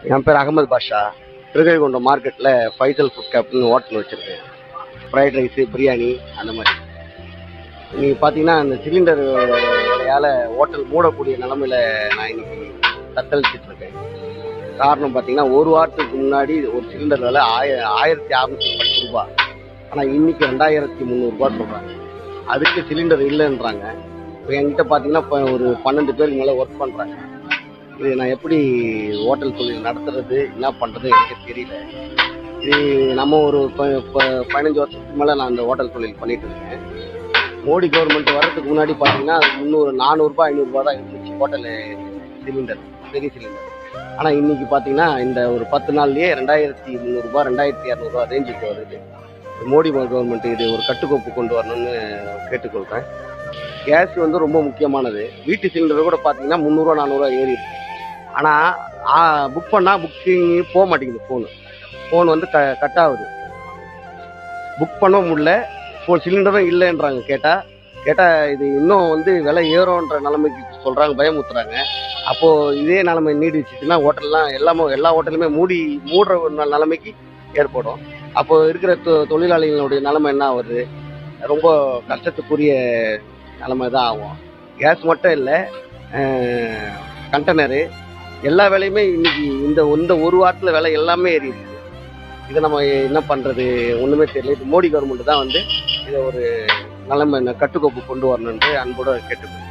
என் பேர் அகமது பாஷா. திருக்கழிகுண்டம் மார்க்கெட்டில் Faisal food கேப்னு hotel வச்சுருக்கேன். ஃப்ரைட் ரைஸு, பிரியாணி அந்த மாதிரி. நீங்கள் பார்த்தீங்கன்னா அந்த சிலிண்டர் வேலையால் ஹோட்டல் மூடக்கூடிய நிலமையில் நான் இன்னைக்கு தத்தளிச்சிட்ருக்கேன். காரணம் பார்த்தீங்கன்னா, ஒரு வாரத்துக்கு முன்னாடி ஒரு சிலிண்டர் விலை 1610 ரூபா. ஆனால் இன்றைக்கி 2300 சொல்கிறாங்க. அதுக்கு சிலிண்டர் இல்லைன்றாங்க. இப்போ என்கிட்ட பார்த்தீங்கன்னா இப்போ ஒரு 12 பேருக்கு மேலே ஒர்க் பண்ணுறாங்க. இது நான் எப்படி ஹோட்டல் தொழில் நடத்துறது, என்ன பண்ணுறது எனக்கு தெரியல. இது நம்ம ஒரு 15 வருஷத்துக்கு மேலே நான் இந்த ஹோட்டல் தொழில் பண்ணிட்டு இருக்கேன். மோடி கவர்மெண்ட் வர்றதுக்கு முன்னாடி பார்த்தீங்கன்னா 400 500 தான் இருந்துச்சு ஹோட்டலு சிலிண்டர், பெரிய சிலிண்டர். ஆனால் இன்றைக்கி பார்த்தீங்கன்னா இந்த ஒரு 10 நாள்லேயே 2300 2200 ரேஞ்சுக்கு வருது. மோடி கவர்மெண்ட் இது ஒரு கட்டுக்கோப்பு கொண்டு வரணும்னு கேட்டுக்கொள்கிறேன். கேஸ் ரொம்ப முக்கியமானது. வீட்டு சிலிண்டர் கூட பார்த்தீங்கன்னா 300 400 ஏறி இருக்கு. ஆனால் புக் பண்ணால் புக்கிங் போக மாட்டேங்குது. ஃபோன் கட் ஆகுது. புக் பண்ண முடியல. சிலிண்டரும் இல்லைன்றாங்க. கேட்டால் இது இன்னும் விலை ஏறும்ன்ற நிலைமைக்கு சொல்கிறாங்க, பயமுத்துறாங்க. அப்போது இதே நிலைமை நீடிச்சுன்னா ஹோட்டல்லாம் எல்லா ஹோட்டலுமே மூடுற ஒரு நிலைமைக்கு ஏற்படும். அப்போது இருக்கிற தொழிலாளிகளுடைய நிலைமை என்ன ஆகுது? ரொம்ப கஷ்டத்துக்குரிய நிலைமை தான் ஆகும். கேஸ் மட்டும் இல்லை, கண்டெய்னரு, எல்லா வேலையுமே இன்னைக்கு இந்த ஒரு வாரத்தில் விலை எல்லாமே ஏறி இருக்குது. இதை நம்ம என்ன பண்ணுறது ஒன்றுமே தெரியல. இது மோடி கவர்மெண்ட் தான் இதை ஒரு நிலைமை கட்டுக்கோப்பு கொண்டு வரணுன்ட்டு அன்போடு கேட்டுக்கொள்கிறேன்.